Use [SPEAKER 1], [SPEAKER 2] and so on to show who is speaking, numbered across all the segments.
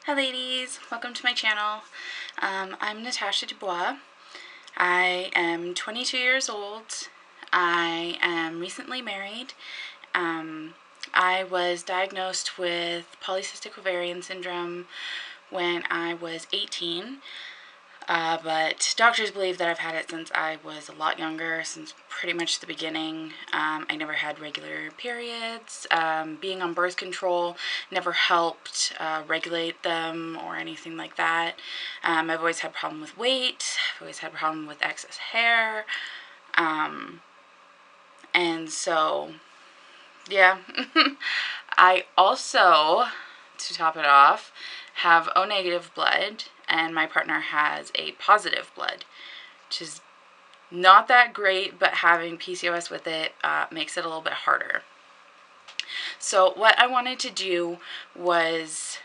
[SPEAKER 1] Hi ladies, welcome to my channel. I'm Natasha Dubois. I am 22 years old. I am recently married. I was diagnosed with polycystic ovarian syndrome when I was 18. But doctors believe that I've had it since I was a lot younger, since pretty much the beginning. I never had regular periods. Being on birth control never helped regulate them or anything like that. I've always had a problem with weight. I've always had a problem with excess hair. And so, yeah. I also, to top it off, have O negative blood, and my partner has A positive blood, which is not that great, but having PCOS with it makes it a little bit harder. So what I wanted to do was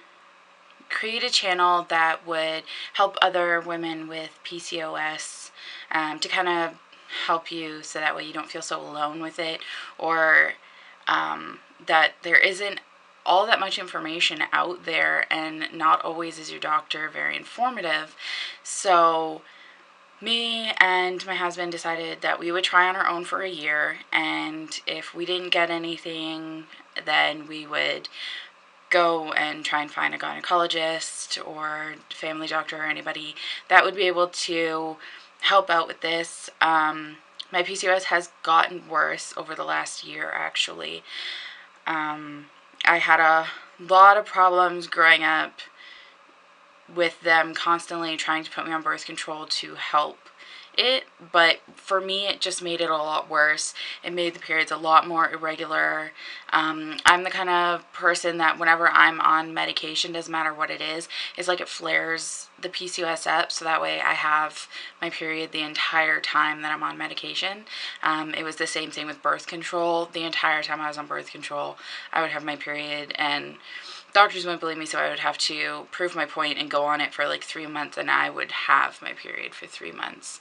[SPEAKER 1] create a channel that would help other women with PCOS to kind of help you so that way you don't feel so alone with it, or that there isn't all that much information out there, and not always is your doctor very informative. So me and my husband decided that we would try on our own for a year, and if we didn't get anything, then we would go and try and find a gynecologist or family doctor or anybody that would be able to help out with this. My PCOS has gotten worse over the last year, actually. I had a lot of problems growing up with them constantly trying to put me on birth control to help it, but for me it just made it a lot worse. It made the periods a lot more irregular. I'm the kind of person that whenever I'm on medication, doesn't matter what it is, it's like it flares the PCOS up, so that way I have my period the entire time that I'm on medication. It was the same thing with birth control. The entire time I was on birth control, I would have my period, and doctors wouldn't believe me, so I would have to prove my point and go on it for like 3 months, and I would have my period for 3 months.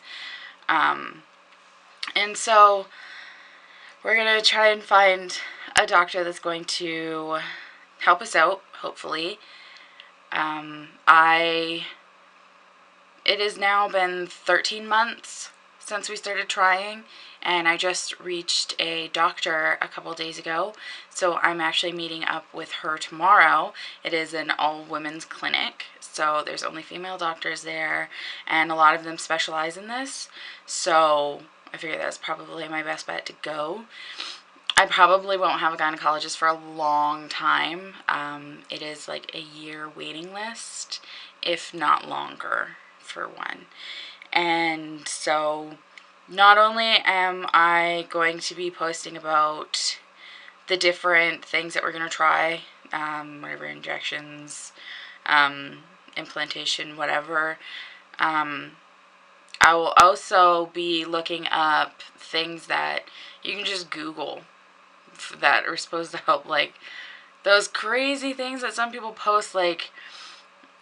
[SPEAKER 1] And so we're going to try and find a doctor that's going to help us out, hopefully. It has now been 13 months since we started trying, and I just reached a doctor a couple days ago, so I'm actually meeting up with her tomorrow. It is an all-women's clinic, so there's only female doctors there, and a lot of them specialize in this, so I figure that's probably my best bet to go. I probably won't have a gynecologist for a long time. It is like a year waiting list, if not longer, for one. And so not only am I going to be posting about the different things that we're going to try, whatever, injections, implantation, whatever, I will also be looking up things that you can just Google that are supposed to help, like those crazy things that some people post, like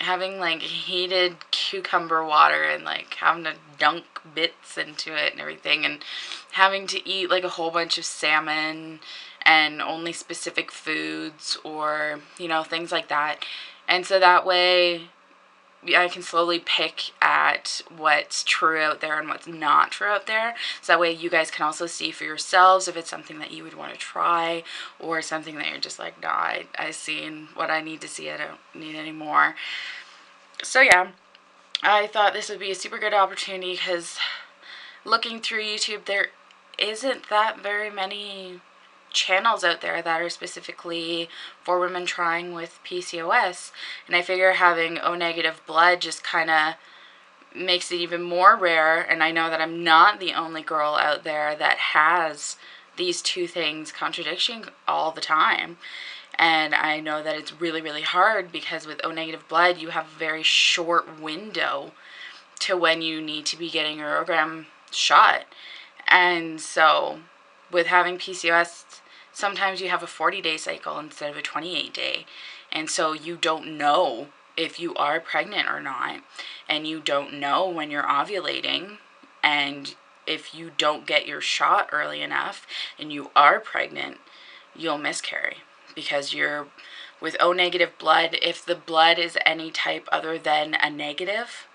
[SPEAKER 1] having like heated cucumber water and like having to dunk bits into it and everything, and having to eat like a whole bunch of salmon and only specific foods, or things like that. And so that way I can slowly pick at what's true out there and what's not true out there, so that way you guys can also see for yourselves if it's something that you would want to try, or something that you're just like, nah, I've seen what I need to see, I don't need any more. So yeah, I thought this would be a super good opportunity, because looking through YouTube, there isn't that very many channels out there that are specifically for women trying with PCOS, and I figure having O negative blood just kind of makes it even more rare. And I know that I'm not the only girl out there that has these two things contradicting all the time, and I know that it's really, really hard, because with O negative blood you have a very short window to when you need to be getting your OGM shot. And so with having PCOS, sometimes you have a 40-day cycle instead of a 28-day. And so you don't know if you are pregnant or not. And you don't know when you're ovulating. And if you don't get your shot early enough and you are pregnant, you'll miscarry, because your with O negative blood, if the blood is any type other than a negative,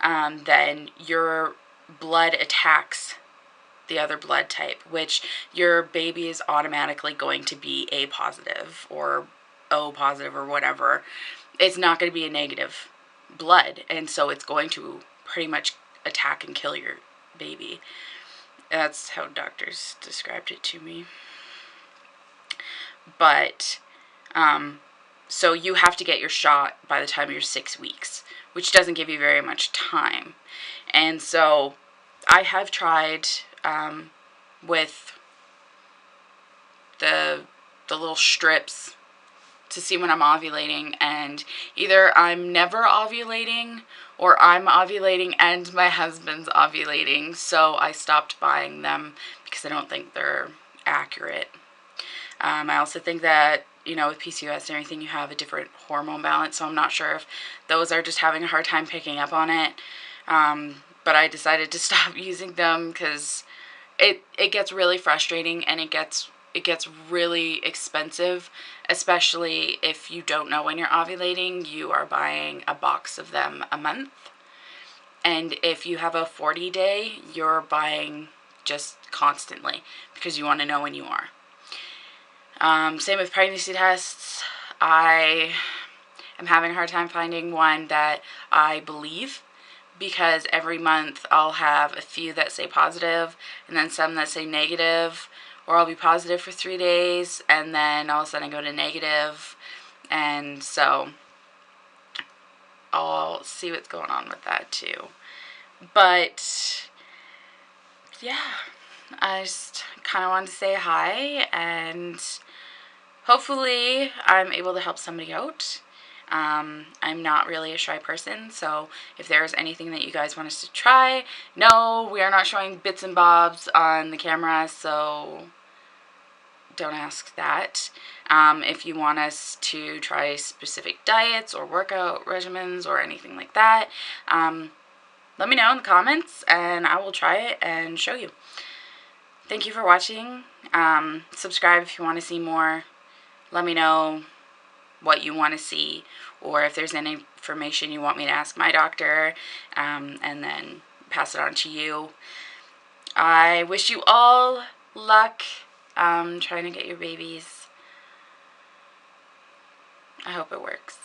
[SPEAKER 1] then your blood attacks the other blood type, which your baby is automatically going to be A positive or O positive or whatever. It's not going to be a negative blood, and so it's going to pretty much attack and kill your baby. That's how doctors described it to me. But so you have to get your shot by the time you're 6 weeks, which doesn't give you very much time. And so I have tried with the little strips to see when I'm ovulating, and either I'm never ovulating or I'm ovulating and my husband's ovulating, so I stopped buying them because I don't think they're accurate. I also think that, you know, with PCOS and everything, you have a different hormone balance, so I'm not sure if those are just having a hard time picking up on it. But I decided to stop using them because it gets really frustrating, and it gets really expensive, especially if you don't know when you're ovulating. You are buying a box of them a month, and if you have a 40-day, you're buying just constantly because you want to know when you are. Same with pregnancy tests. I am having a hard time finding one that I believe, because every month I'll have a few that say positive and then some that say negative, or I'll be positive for 3 days and then all of a sudden I go to negative, and so I'll see what's going on with that too. But yeah, I just kind of wanted to say hi, and hopefully I'm able to help somebody out. I'm not really a shy person, so if there's anything that you guys want us to try, no, we are not showing bits and bobs on the camera, so don't ask that. If you want us to try specific diets or workout regimens or anything like that, let me know in the comments and I will try it and show you. Thank you for watching. Subscribe if you want to see more. Let me know what you want to see, or if there's any information you want me to ask my doctor, and then pass it on to you. I wish you all luck trying to get your babies. I hope it works.